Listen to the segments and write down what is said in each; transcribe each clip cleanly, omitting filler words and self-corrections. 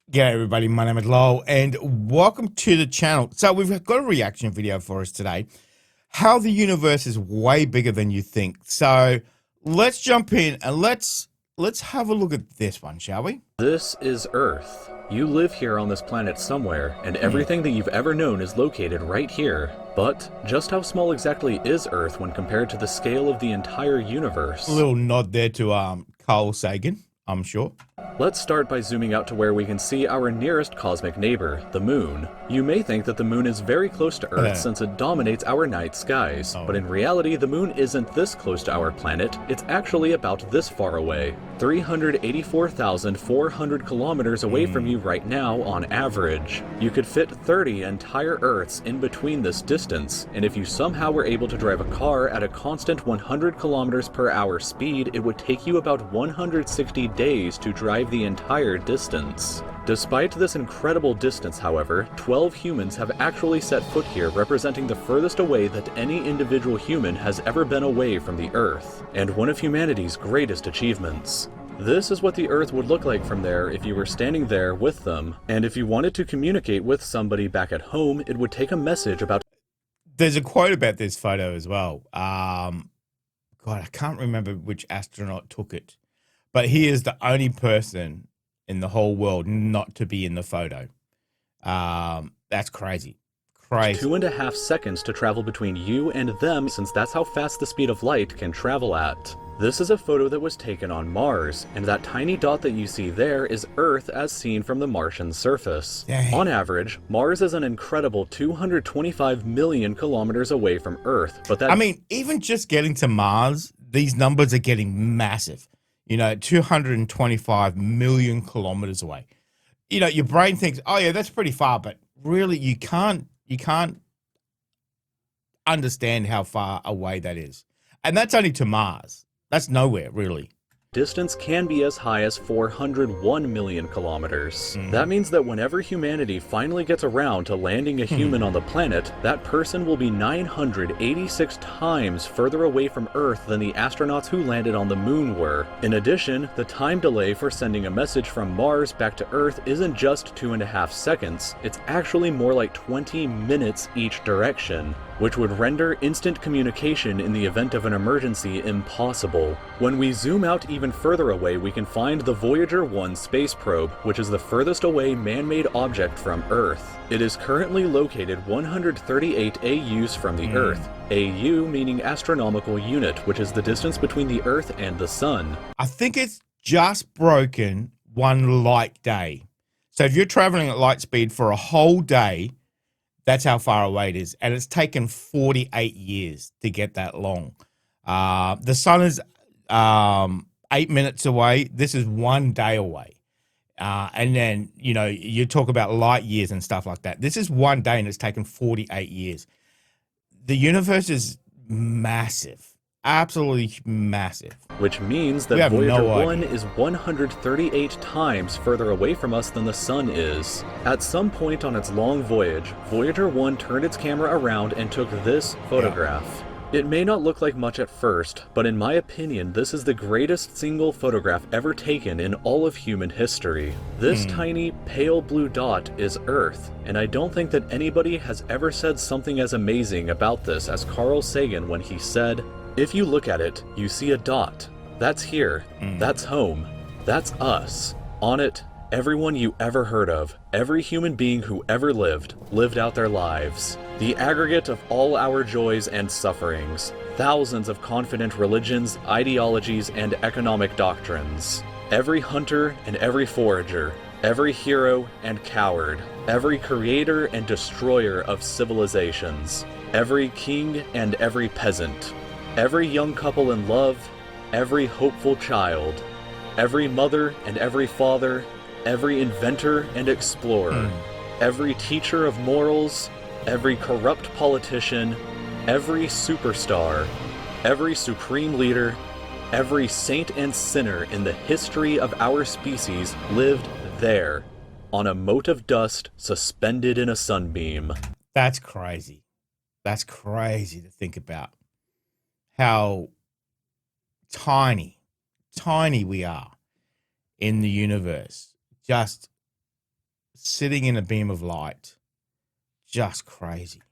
G'day everybody, my name is Lowell and welcome to the channel. So we've got a reaction video for us today. How the universe is way bigger than you think. So let's jump in and let's have a look at this one, shall we? This is Earth. You live here on this planet somewhere, and everything that you've ever known is located right here. But just how small exactly is Earth when compared to the scale of the entire universe? A little nod there to Carl Sagan, I'm sure. Let's start by zooming out to where we can see our nearest cosmic neighbor, the Moon. You may think that the Moon is very close to Earth since it dominates our night skies, but in reality the Moon isn't this close to our planet, it's actually about this far away. 384,400 kilometers away from you right now on average. You could fit 30 entire Earths in between this distance, and if you somehow were able to drive a car at a constant 100 kilometers per hour speed, it would take you about 160 days to drive the entire distance. Despite this incredible distance, however, 12 humans have actually set foot here, representing the furthest away that any individual human has ever been away from the Earth, and one of humanity's greatest achievements. This is what the Earth would look like from there if you were standing there with them, and if you wanted to communicate with somebody back at home, it would take a message about... There's a quote about this photo as well. God, I can't remember which astronaut took it, but he is the only person in the whole world not to be in the photo. That's crazy. Crazy. 2.5 seconds to travel between you and them, since that's how fast the speed of light can travel at. This is a photo that was taken on Mars, and that tiny dot that you see there is Earth as seen from the Martian surface. Dang. On average, Mars is an incredible 225 million kilometers away from Earth, but that... I mean, even just getting to Mars, these numbers are getting massive. You know, 225 million kilometers away. You know, your brain thinks, oh yeah, that's pretty far, but really you can't understand how far away that is. And that's only to Mars. That's nowhere, really. Distance can be as high as 401 million kilometers. That means that whenever humanity finally gets around to landing a human on the planet, that person will be 986 times further away from Earth than the astronauts who landed on the Moon were. In addition, the time delay for sending a message from Mars back to Earth isn't just 2.5 seconds, it's actually more like 20 minutes each direction, which would render instant communication in the event of an emergency impossible. When we zoom out even further away, we can find the Voyager 1 space probe, which is the furthest away man-made object from Earth. It is currently located 138 AUs from the Earth, AU meaning astronomical unit, which is the distance between the Earth and the Sun. I think it's just broken one light day. So if you're traveling at light speed for a whole day, that's how far away it is. And it's taken 48 years to get that long. The sun is 8 minutes away. This is 1 day away. And then, you know, you talk about light years and stuff like that. This is 1 day and it's taken 48 years. The universe is massive. Absolutely massive. Which means that Voyager 1 is 138 times further away from us than the Sun is. At some point on its long voyage, Voyager 1 turned its camera around and took this photograph. It may not look like much at first, but in my opinion, this is the greatest single photograph ever taken in all of human history. This tiny, pale blue dot is Earth, and I don't think that anybody has ever said something as amazing about this as Carl Sagan when he said, "If you look at it, you see a dot. That's here. That's home. That's us. On it, everyone you ever heard of, every human being who ever lived out their lives. The aggregate of all our joys and sufferings. Thousands of confident religions, ideologies, and economic doctrines. Every hunter and every forager. Every hero and coward. Every creator and destroyer of civilizations. Every king and every peasant. Every young couple in love, every hopeful child, every mother and every father, every inventor and explorer, every teacher of morals, every corrupt politician, every superstar, every supreme leader, every saint and sinner in the history of our species lived there, on a mote of dust suspended in a sunbeam." That's crazy. That's crazy to think about. How tiny we are in the universe. Just sitting in a beam of light. Just crazy.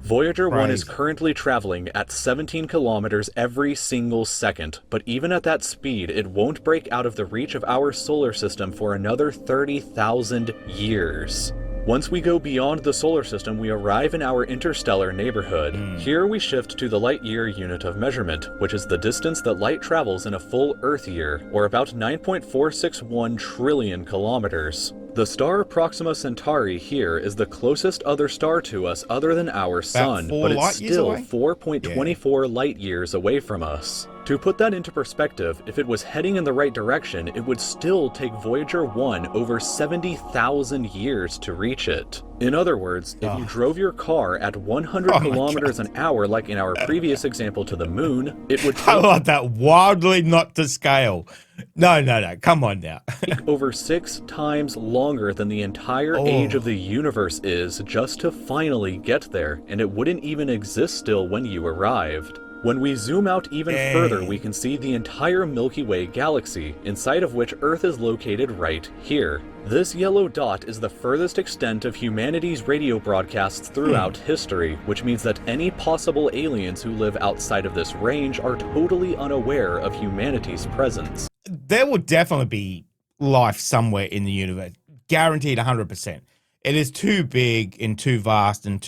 Voyager 1 is currently traveling at 17 kilometers every single second, but even at that speed, it won't break out of the reach of our solar system for another 30,000 years. Once we go beyond the solar system, we arrive in our interstellar neighborhood. Here we shift to the light year unit of measurement, which is the distance that light travels in a full Earth year, or about 9.461 trillion kilometers. The star Proxima Centauri here is the closest other star to us other than our sun, but it's still 4.24 light years away from us. To put that into perspective, if it was heading in the right direction, it would still take Voyager 1 over 70,000 years to reach it. In other words, if you drove your car at 100 kilometers an hour like in our previous example to the moon, it would take... I like that, wildly not to scale. No, come on now. over 6 times longer than the entire age of the universe is just to finally get there, and it wouldn't even exist still when you arrived. When we zoom out even further, we can see the entire Milky Way galaxy, inside of which Earth is located right here. This yellow dot is the furthest extent of humanity's radio broadcasts throughout history, which means that any possible aliens who live outside of this range are totally unaware of humanity's presence. There will definitely be life somewhere in the universe, guaranteed 100%. It is too big and too vast and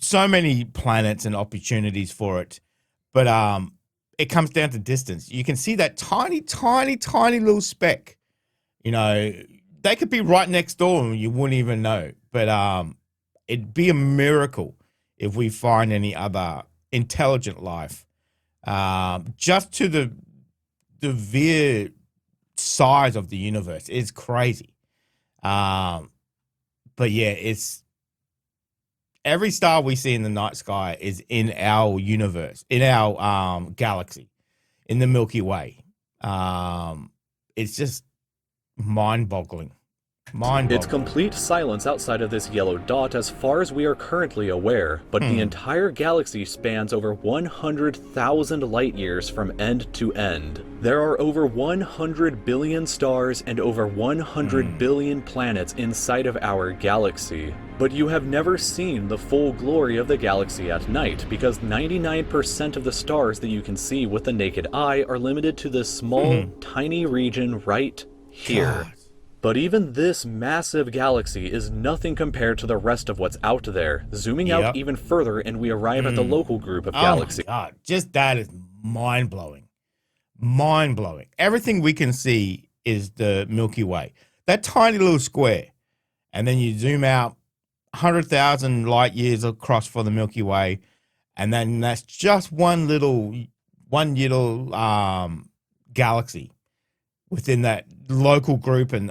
so many planets and opportunities for it. But it comes down to distance. You can see that tiny little speck. You know, they could be right next door and you wouldn't even know. But it'd be a miracle if we find any other intelligent life. Just to the mere size of the universe. It's crazy. But yeah, it's every star we see in the night sky is in our universe, in our galaxy, in the Milky Way. It's just mind-boggling. It's complete silence outside of this yellow dot as far as we are currently aware, but the entire galaxy spans over 100,000 light years from end to end. There are over 100 billion stars and over 100 billion planets inside of our galaxy. But you have never seen the full glory of the galaxy at night, because 99% of the stars that you can see with the naked eye are limited to this small, tiny region right here. God. But even this massive galaxy is nothing compared to the rest of what's out there. Zooming out even further, and we arrive at the local group of galaxies. Oh my God, just that is mind-blowing. Mind-blowing. Everything we can see is the Milky Way. That tiny little square. And then you zoom out 100,000 light years across for the Milky Way. And then that's just one little galaxy within that local group, and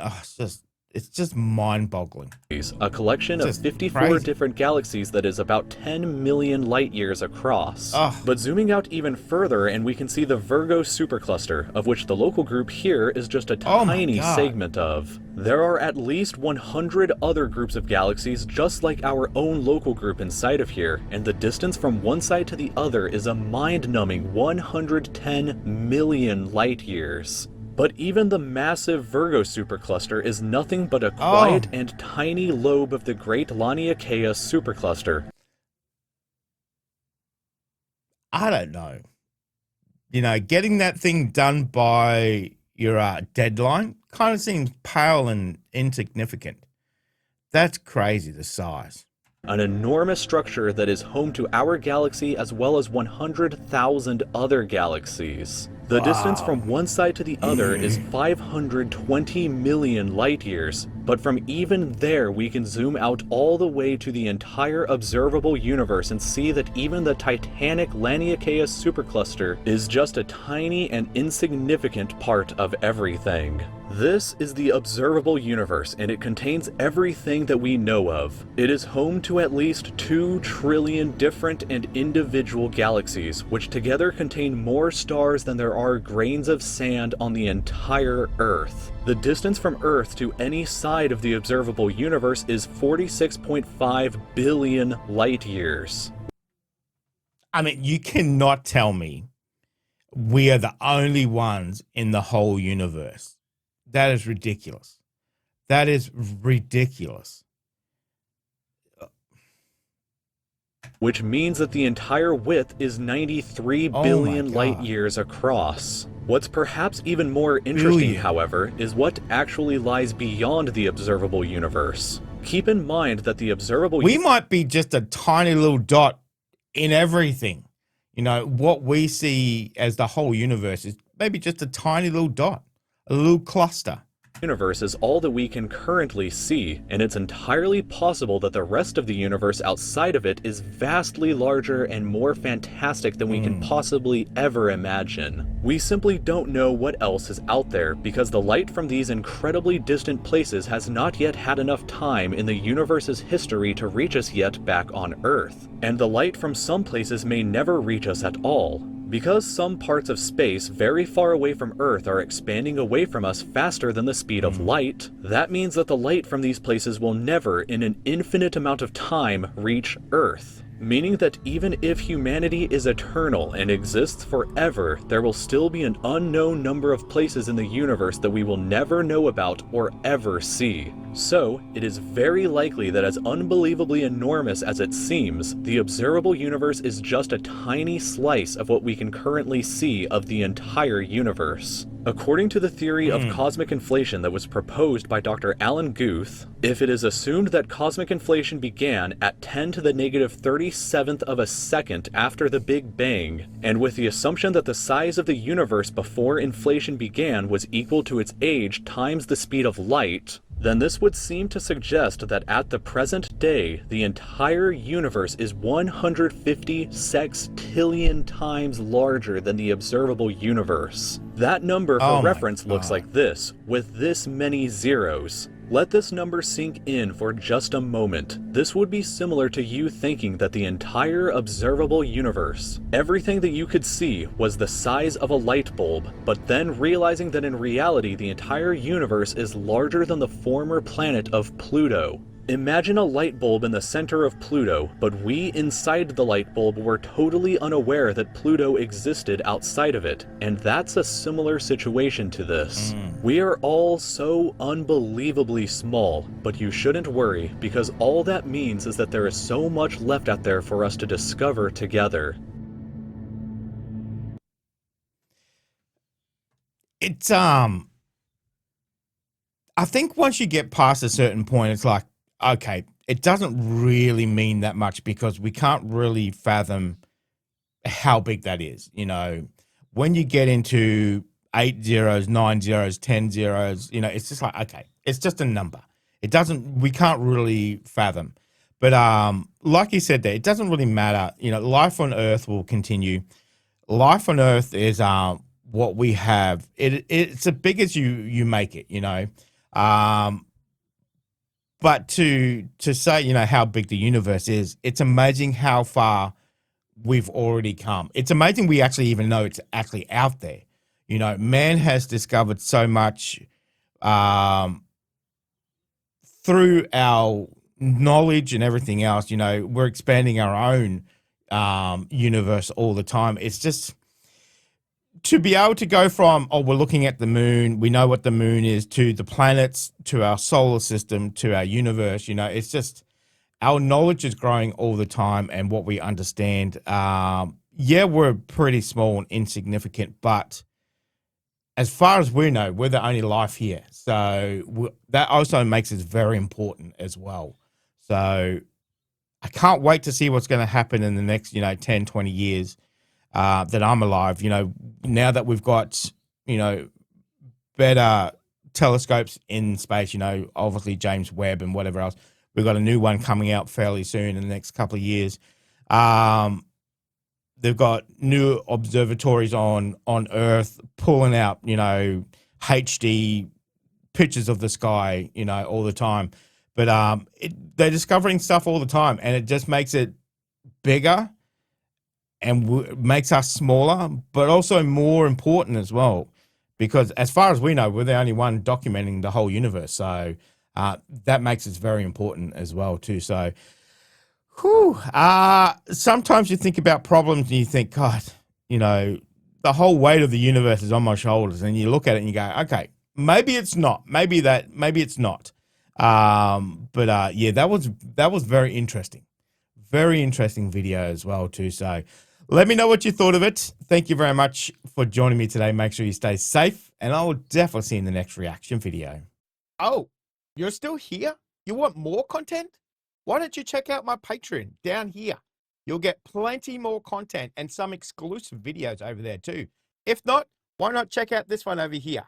it's just mind-boggling. A collection of 54 different galaxies that is about 10 million light years across. But zooming out even further, and we can see the Virgo supercluster, of which the local group here is just a tiny segment of. There are at least 100 other groups of galaxies just like our own local group inside of here, and the distance from one side to the other is a mind-numbing 110 million light years. But even the massive Virgo supercluster is nothing but a quiet and tiny lobe of the Great Laniakea supercluster. I don't know. You know, getting that thing done by your deadline kind of seems pale and insignificant. That's crazy, the size. An enormous structure that is home to our galaxy as well as 100,000 other galaxies. The distance from one side to the other is 520 million light years, but from even there we can zoom out all the way to the entire observable universe and see that even the titanic Laniakea supercluster is just a tiny and insignificant part of everything. This is the observable universe, and it contains everything that we know of. It is home to at least 2 trillion different and individual galaxies, which together contain more stars than there are grains of sand on the entire Earth. The distance from Earth to any side of the observable universe is 46.5 billion light years. I mean, you cannot tell me we are the only ones in the whole universe. That is ridiculous. That is ridiculous. Which means that the entire width is 93 billion light years across. What's perhaps even more interesting, however, is what actually lies beyond the observable universe. Keep in mind that the observable we might be just a tiny little dot in everything. You know, what we see as the whole universe is maybe just a tiny little dot, a little cluster. Universe is all that we can currently see, and it's entirely possible that the rest of the universe outside of it is vastly larger and more fantastic than we can possibly ever imagine. We simply don't know what else is out there because the light from these incredibly distant places has not yet had enough time in the universe's history to reach us yet back on Earth. And the light from some places may never reach us at all. Because some parts of space very far away from Earth are expanding away from us faster than the speed of light, that means that the light from these places will never, in an infinite amount of time, reach Earth. Meaning that even if humanity is eternal and exists forever, there will still be an unknown number of places in the universe that we will never know about or ever see. So, it is very likely that as unbelievably enormous as it seems, the observable universe is just a tiny slice of what we can currently see of the entire universe. According to the theory of cosmic inflation that was proposed by Dr. Alan Guth, if it is assumed that cosmic inflation began at 10 to the negative 37th of a second after the Big Bang, and with the assumption that the size of the universe before inflation began was equal to its age times the speed of light, then this would seem to suggest that at the present day, the entire universe is 150 sextillion times larger than the observable universe. That number for reference looks like this, with this many zeros. Let this number sink in for just a moment. This would be similar to you thinking that the entire observable universe, everything that you could see, was the size of a light bulb, but then realizing that in reality the entire universe is larger than the former planet of Pluto. Imagine a light bulb in the center of Pluto, but we inside the light bulb were totally unaware that Pluto existed outside of it, and that's a similar situation to this. We are all so unbelievably small, but you shouldn't worry, because all that means is that there is so much left out there for us to discover together. It's, I think once you get past a certain point, it's like, okay, it doesn't really mean that much because we can't really fathom how big that is. You know, when you get into 8 zeros, 9 zeros, 10 zeros, you know, it's just like, okay, it's just a number. We can't really fathom. But like you said there, it doesn't really matter. You know, life on Earth will continue. Life on Earth is what we have. It's as big as you make it, you know. But to say, you know, how big the universe is, it's amazing how far we've already come. It's amazing we actually even know it's actually out there. You know, man has discovered so much through our knowledge and everything else. You know, we're expanding our own universe all the time. It's just to be able to go from, oh, we're looking at the moon, we know what the moon is, to the planets, to our solar system, to our universe, you know, it's just our knowledge is growing all the time and what we understand. Yeah, we're pretty small and insignificant, but as far as we know, we're the only life here. So that also makes us very important as well. So I can't wait to see what's going to happen in the next, 10, 20 years. That I'm alive, now that we've got, better telescopes in space, obviously James Webb and whatever else. We've got a new one coming out fairly soon in the next couple of years. They've got new observatories on Earth pulling out, HD pictures of the sky, all the time. But they're discovering stuff all the time, and it just makes it bigger and makes us smaller, but also more important as well. Because as far as we know, we're the only one documenting the whole universe. So that makes us very important as well, too. So sometimes you think about problems and you think, God, the whole weight of the universe is on my shoulders. And you look at it and you go, okay, maybe it's not. Maybe it's not. Yeah, that was very interesting. Very interesting video as well too. So let me know what you thought of it. Thank you very much for joining me today. Make sure you stay safe, and I will definitely see you in the next reaction video. Oh, you're still here? You want more content? Why don't you check out my Patreon down here? You'll get plenty more content and some exclusive videos over there too. If not, why not check out this one over here?